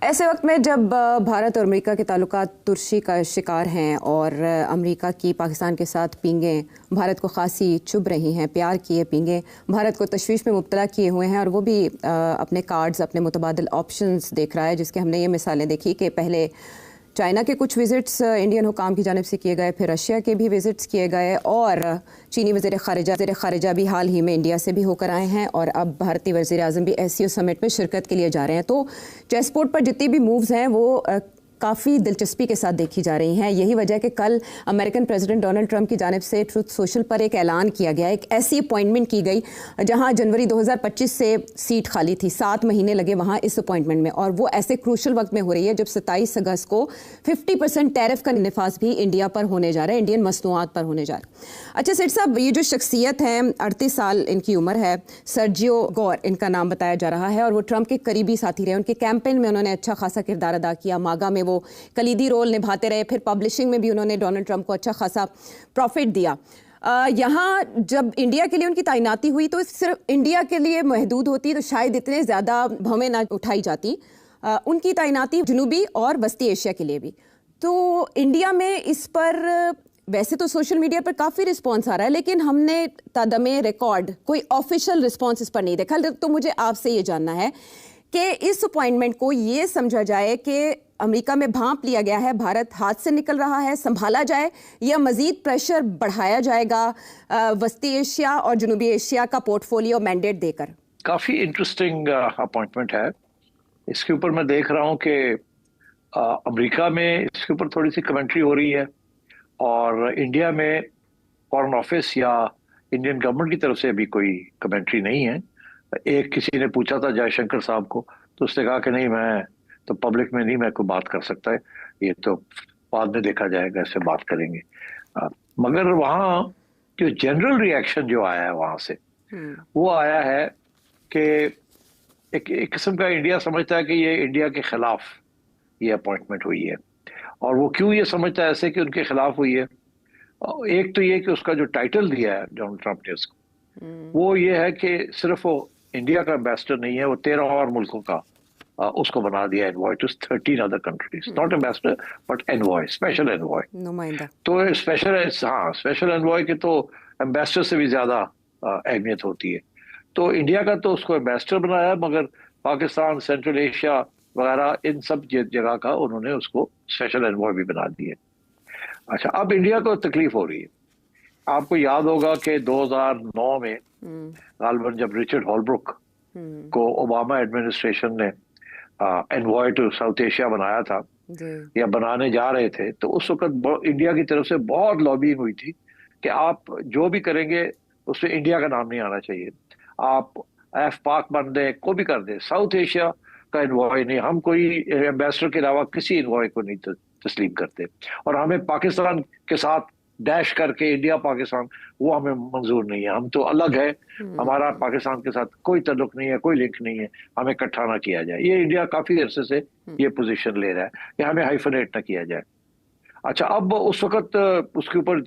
ऐसे वक्त में जब भारत और अमेरिका के ताल्लुकात तुर्शी का शिकार हैं और अमेरिका की पाकिस्तान के साथ पींगें भारत को खासी चुभ रही हैं, प्यार किए पींगें भारत को तशवीश में मुब्तला किए हुए हैं और वो भी अपने कार्ड्स, अपने मुतबादिल ऑप्शंस देख रहा है, जिसके हमने ये मिसालें देखी कि पहले चाइना के कुछ विज़िट्स इंडियन हुकाम की जानिब से किए गए, फिर रशिया के भी विज़िट्स किए गए और चीनी वज़ीर ख़ारिजा भी हाल ही में इंडिया से भी होकर आए हैं और अब भारतीय वज़ीर आज़म भी SCO समिट में शिरकत के लिए जा रहे हैं। तो चेस बोर्ड पर जितनी भी मूव्स हैं वो काफ़ी दिलचस्पी के साथ देखी जा रही हैं। यही वजह है कि कल अमेरिकन प्रेसिडेंट डोनाल्ड ट्रंप की जानिब से ट्रुथ सोशल पर एक ऐलान किया गया, एक ऐसी अपॉइंटमेंट की गई जहां जनवरी 2025 से सीट खाली थी, 7 महीने लगे वहां इस अपॉइंटमेंट में, और वो ऐसे क्रूशल वक्त में हो रही है जब 27 अगस्त को 50% टैरिफ का निफाज भी इंडिया पर होने जा रहा है, इंडियन मसनूआत पर होने जा रहा है। अच्छा सेठ साहब, ये जो शख्सियत है, 38 साल इनकी उम्र है, सर्जियो गोर इनका नाम बताया जा रहा है और वो ट्रंप के करीबी साथी रहे। उनके कैंपेन में उन्होंने अच्छा खासा किरदार अदा किया, मागा में वो कलीदी रोल निभाते रहे, फिर पब्लिशिंग में भी उन्होंने डोनाल्ड ट्रंप को अच्छा खासा प्रॉफिट दिया। यहाँ जब इंडिया के लिए उनकी तैनाती हुई तो सिर्फ इंडिया के लिए महदूद होती तो शायद इतने ज़्यादा भवें ना उठाई जाती। उनकी तैनाती जनूबी और वस्ती एशिया के लिए भी। तो इंडिया में इस पर वैसे तो सोशल मीडिया पर काफ़ी रिस्पॉन्स आ रहा है, लेकिन हमने तादमे रिकॉर्ड कोई ऑफिशियल रिस्पॉन्स इस पर नहीं देखा। तो मुझे आपसे ये जानना है कि इस अपॉइंटमेंट को ये समझा जाए कि अमेरिका में भांप लिया गया है, भारत हाथ से निकल रहा है, संभाला जाए, या मजीद प्रेशर बढ़ाया जाएगा वस्ती एशिया और जनूबी एशिया का पोर्टफोलियो मैंडेट देकर? काफ़ी इंटरेस्टिंग अपॉइंटमेंट है। इसके ऊपर मैं देख रहा हूँ कि अमेरिका में इसके ऊपर थोड़ी सी कमेंट्री हो रही है और इंडिया में फॉरेन ऑफिस या इंडियन गवर्नमेंट की तरफ से अभी कोई कमेंट्री नहीं है। एक किसी ने पूछा था जयशंकर साहब को, तो उसने कहा कि नहीं, मैं तो पब्लिक में नहीं, मैं कोई बात कर सकता है, ये तो बाद में देखा जाएगा, इससे बात करेंगे। मगर वहाँ जो जनरल रिएक्शन जो आया है वहाँ से वो आया है कि एक किस्म का इंडिया समझता है कि ये इंडिया के खिलाफ ये अपॉइंटमेंट हुई है। और वो क्यों ये समझता है ऐसे कि उनके खिलाफ हुई है? एक तो ये कि उसका जो टाइटल दिया है डोनाल्ड ट्रंप ने उसको, वो ये है कि सिर्फ वो इंडिया का एम्बेसडर नहीं है, वो 13 और मुल्कों का उसको बना दिया envoy to 13 other countries, not ambassador but envoy, special envoy, नुमाइंदा। तो स्पेशल एनवॉय के तो एम्बेसडर से भी ज्यादा अहमियत होती है। तो इंडिया का तो उसको एम्बेसडर बनाया, मगर पाकिस्तान, सेंट्रल एशिया वगैरह इन सब जगह का उन्होंने उसको स्पेशल एनवॉय भी बना दिए। अच्छा, अब इंडिया को तकलीफ हो रही है। आपको याद होगा कि 2009 में गालबन जब रिचर्ड हॉलब्रुक को ओबामा एडमिनिस्ट्रेशन ने एनवॉय टू साउथ एशिया बनाया था या बनाने जा रहे थे, तो उस वक्त इंडिया की तरफ से बहुत लॉबिंग हुई थी कि आप जो भी करेंगे उसमें इंडिया का नाम नहीं आना चाहिए, आप पाक बन दे, को भी कर दे, साउथ एशिया का एनवॉय नहीं, हम कोई एम्बेसडर के अलावा किसी एनवॉय को नहीं तस्लीम करते, और हमें पाकिस्तान के साथ डैश करके इंडिया पाकिस्तान, वो हमें मंजूर नहीं है, हम तो अलग है, हमारा पाकिस्तान के साथ कोई ताल्लुक नहीं है, कोई लिंक नहीं है, हमें इकट्ठा ना किया जाए। ये इंडिया काफी अरसे से ये पोजीशन ले रहा है कि हमें हाइफनेट ना किया जाए। अच्छा, अब उस वक्त उसके ऊपर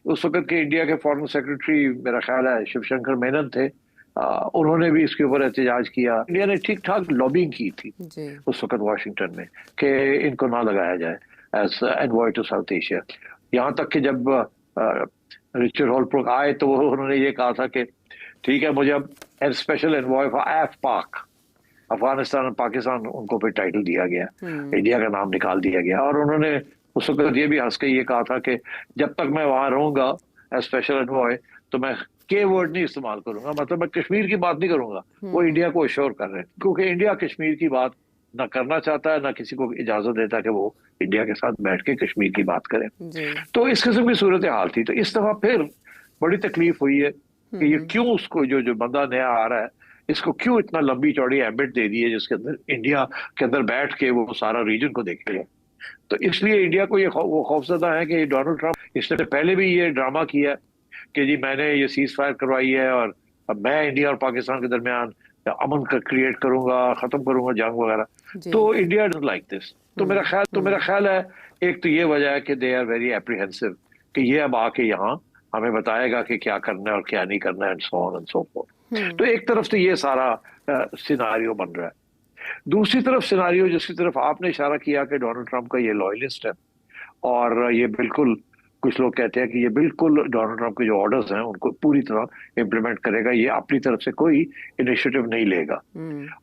उस वक्त के इंडिया के फॉरेन सेक्रेटरी, मेरा ख्याल है शिवशंकर मेनन थे, उन्होंने भी इसके ऊपर एहतजाज किया। इंडिया ने ठीक ठाक लॉबिंग की थी उस वक्त वाशिंगटन में कि इनको ना लगाया जाए as envoy to south Asia. यहाँ तक कि जब रिचर्ड हॉलब्रुक आए तो उन्होंने ये कहा था कि ठीक है, मुझे अब स्पेशल एनवॉय फॉर पाक, अफगानिस्तान और पाकिस्तान, उनको फिर टाइटल दिया गया, इंडिया का नाम निकाल दिया गया। और उन्होंने उस वक्त ये भी हंस के ये कहा था कि जब तक मैं वहां रहूंगा स्पेशल एनवॉय तो मैं के वर्ड नहीं इस्तेमाल करूंगा, मतलब मैं कश्मीर की बात नहीं करूंगा। वो इंडिया को अश्योर कर रहे हैं, क्योंकि इंडिया कश्मीर की बात ना करना चाहता है, ना किसी को इजाजत देता कि वो इंडिया के साथ बैठ के कश्मीर की बात करें। तो इस किस्म की सूरत हाल थी। तो इस दफा फिर बड़ी तकलीफ हुई है कि ये क्यों उसको जो बंदा नया आ रहा है, इसको क्यों इतना लंबी चौड़ी एम्बिट दे दी है जिसके अंदर इंडिया के अंदर बैठ के वो सारा रीजन को देखेगा। तो इसलिए इंडिया को ये वो खौफजदा है कि डोनाल्ड ट्रंप, इसने पहले भी ये ड्रामा किया कि जी मैंने ये सीज फायर करवाई है और अब मैं इंडिया और पाकिस्तान के दरमियान अमन का क्रिएट करूंगा, खत्म करूंगा जंग वगैरह। तो इंडिया डजंट लाइक दिस। तो मेरा ख्याल है एक तो ये वजह है कि दे आर वेरी एप्रीहेंसिव कि ये अब आके यहाँ हमें बताएगा कि क्या करना है और क्या नहीं करना है, and so on and so fourth. तो एक तरफ से ये सारा सिनारियो बन रहा है। दूसरी तरफ सिनारियो जिसकी तरफ आपने इशारा किया कि डोनाल्ड ट्रंप का ये लॉयलिस्ट है, और ये बिल्कुल, कुछ लोग कहते हैं कि ये बिल्कुल डोनाल्ड ट्रंप के जो ऑर्डर्स हैं उनको पूरी तरह इम्प्लीमेंट करेगा, ये अपनी तरफ से कोई इनिशिएटिव नहीं लेगा।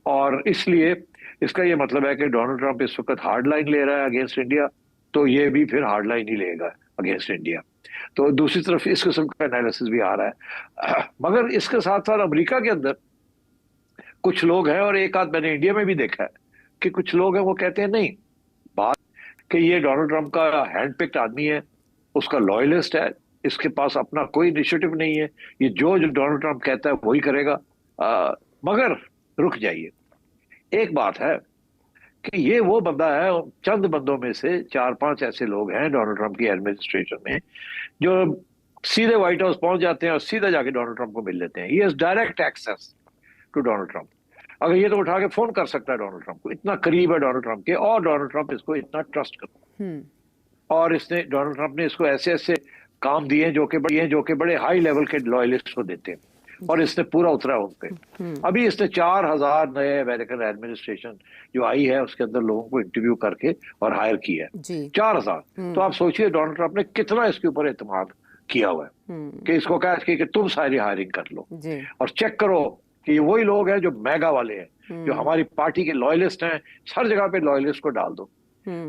और इसलिए इसका ये मतलब है कि डोनाल्ड ट्रंप इस वक्त हार्ड लाइन ले रहा है अगेंस्ट इंडिया, तो ये भी फिर हार्ड लाइन ही लेगा अगेंस्ट इंडिया। तो दूसरी तरफ इस किस्म का एनालिसिस भी आ रहा है। मगर इसके साथ साथ अमेरिका के अंदर कुछ लोग हैं, और एक आध मैंने इंडिया में भी देखा है कि कुछ लोग हैं वो कहते हैं नहीं, बात कि ये डोनाल्ड ट्रंप का हैंड पिक्ड आदमी है, उसका लॉयलिस्ट है, इसके पास अपना कोई इनिशिएटिव नहीं है, ये जो जो डोनाल्ड ट्रंप कहता है वही करेगा। मगर रुक जाइए, एक बात है कि ये वो बंदा है, चंद बंदों में से 4-5 ऐसे लोग हैं डोनाल्ड ट्रंप की एडमिनिस्ट्रेशन में जो सीधे व्हाइट हाउस पहुंच जाते हैं और सीधा जाके डोनाल्ड ट्रंप को मिल लेते हैं। He has direct access to Donald Trump. अगर ये तो उठा के फोन कर सकता है डोनाल्ड ट्रंप को, इतना करीब है डोनाल्ड ट्रंप के, और डोनाल्ड ट्रंप इसको इतना ट्रस्ट करता है। और इसने, डोनाल्ड ट्रंप ने इसको ऐसे ऐसे काम दिए जो कि बड़े हाई लेवल के लॉयलिस्ट को देते हैं, और इसने पूरा उतरा उन पे। अभी इसने 4000 नए अमेरिकन एडमिनिस्ट्रेशन जो आई है उसके अंदर लोगों को इंटरव्यू करके और हायर किया है 4000। तो आप सोचिए डोनाल्ड ट्रंप ने कितना इसके ऊपर एतमाद किया हुआ है कि इसको कहा कि तुम सारी हायरिंग कर लो और चेक करो कि वही लोग हैं जो मेगा वाले हैं, जो हमारी पार्टी के लॉयलिस्ट हैं, हर जगह पे लॉयलिस्ट को डाल दो।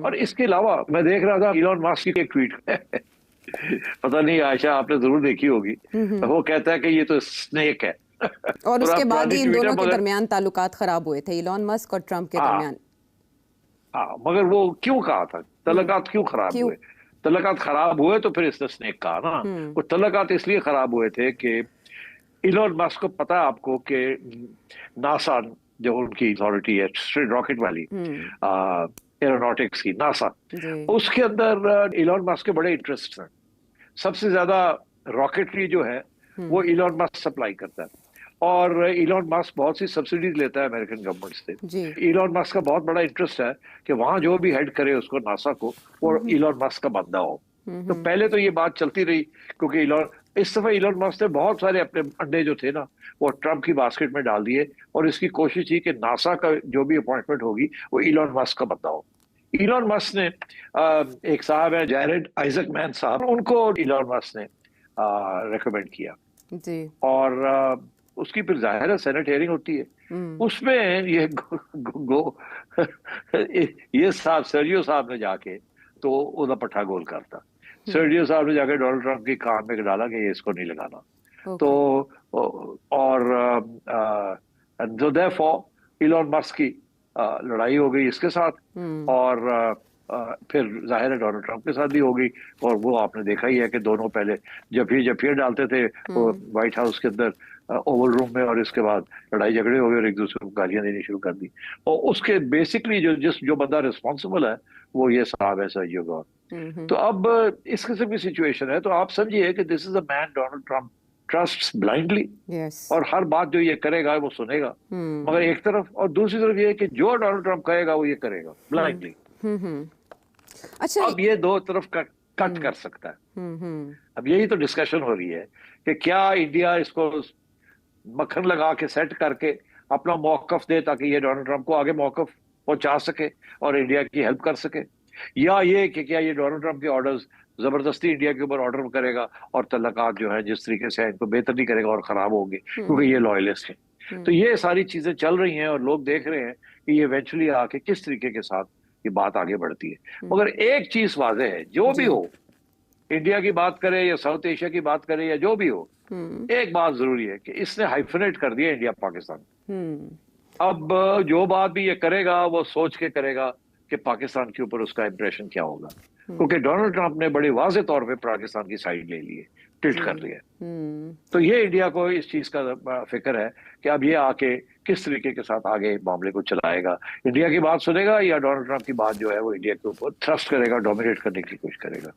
और इसके अलावा मैं देख रहा था इलॉन मस्क की एक ट्वीट पता नहीं आयशा आपने जरूर देखी होगी, वो कहता है कि ये तो स्नेक है। और उसके बाद ही इन दोनों के दरमियान ताल्लुकात खराब हुए थे, इलॉन मस्क और ट्रंप के दरमियान। हाँ, मगर वो क्यों कहा था ताल्लुकात क्यों खराब हुए? ताल्लुकात खराब हुए तो फिर इसने स्नेक कहा ना। वो ताल्लुकात इसलिए खराब हुए थे कि इलॉन मस्क को पता है आपको कि नासा जो उनकी अथॉरिटी है स्ट्रेट रॉकेट वाली एरोनॉटिक्स की, नासा, उसके अंदर इलॉन मस्क के बड़े इंटरेस्ट हैं। सबसे ज्यादा रॉकेटरी जो है वो इलॉन मस्क सप्लाई करता है, और इलॉन मस्क बहुत सी सब्सिडीज लेता है अमेरिकन गवर्नमेंट से। इलॉन मस्क का बहुत बड़ा इंटरेस्ट है कि वहां जो भी हेड करे उसको, नासा को, वो इलॉन मस्क का बंदा हो। तो पहले तो ये बात चलती रही, क्योंकि इस दफा इलॉन मस्क ने बहुत सारे अपने अंडे जो थे ना वो ट्रंप की बास्केट में डाल दिए, और इसकी कोशिश थी कि नासा का जो भी अपॉइंटमेंट होगी वो इलॉन मस्क का बंदा हो। इलॉन मस्क ने एक साहब है जैरेड आइजकमैन साहब, उनको इलॉन मस्क ने रेकमेंड किया जी। और उसकी फिर जाहिर है सेनेट हियरिंग होती है, उसमें ये साहब सर्जियो साहब ने जाके तो उधर पट्टा गोल करता। सर्जियो साहब ने जाके डोनाल्ड ट्रंप की कान में डाला कि ये इसको नहीं लगाना। तो और देयरफॉर इलॉन मस्क की लड़ाई हो गई इसके साथ, और फिर जाहिर है डोनाल्ड ट्रंप के साथ भी हो गई। और वो आपने देखा ही है कि दोनों पहले जफियर डालते थे व्हाइट हाउस के अंदर ओवल रूम में, और इसके बाद लड़ाई झगड़े हो गए और एक दूसरे को गालियां देनी शुरू कर दी। और उसके बेसिकली जो बंदा रिस्पॉन्सिबल है वो ये साहब है सर्जियो गॉर। तो अब इस किस्म की सिचुएशन है, तो आप समझिए कि this is a man Donald Trump trusts blindly, और हर बात जो ये करेगा वो सुनेगा। मगर एक तरफ, और दूसरी तरफ ये है कि जो डोनाल्ड ट्रंप कहेगा वो ये करेगा ब्लाइंडली। अच्छा, अब ये दो तरफ कट कर सकता है। अब यही तो डिस्कशन हो रही है कि क्या इंडिया इसको मक्खन लगा के सेट करके अपना मौकफ दे ताकि ये डोनाल्ड ट्रंप को आगे मौकफ पहुंचा सके और इंडिया की हेल्प कर सके, या ये कि क्या ये डोनाल्ड ट्रंप के ऑर्डर्स जबरदस्ती इंडिया के ऊपर ऑर्डर करेगा और तल्लकात जो है जिस तरीके से इनको बेहतर नहीं करेगा और खराब होंगे क्योंकि ये लॉयलिस्ट है। तो ये सारी चीजें चल रही हैं और लोग देख रहे हैं कि ये इवेंचुअली आके किस तरीके के साथ ये बात आगे बढ़ती है। मगर एक चीज वाज़ेह है, जो भी हो, इंडिया की बात करे या साउथ एशिया की बात करे या जो भी हो, एक बात जरूरी है कि इसने हाइफनेट कर दिया इंडिया पाकिस्तान। अब जो बात भी ये करेगा वो सोच के करेगा कि पाकिस्तान के ऊपर उसका इंप्रेशन क्या होगा, क्योंकि डोनाल्ड ट्रंप ने बड़े वाज़ेह तौर पे पाकिस्तान की साइड ले ली है, टिल्ट कर लिया। तो ये इंडिया को इस चीज का फिक्र है कि अब ये आके किस तरीके के साथ आगे मामले को चलाएगा, इंडिया की बात सुनेगा या डोनाल्ड ट्रंप की बात जो है वो इंडिया के ऊपर थ्रस्ट करेगा, डोमिनेट करने की कोशिश करेगा।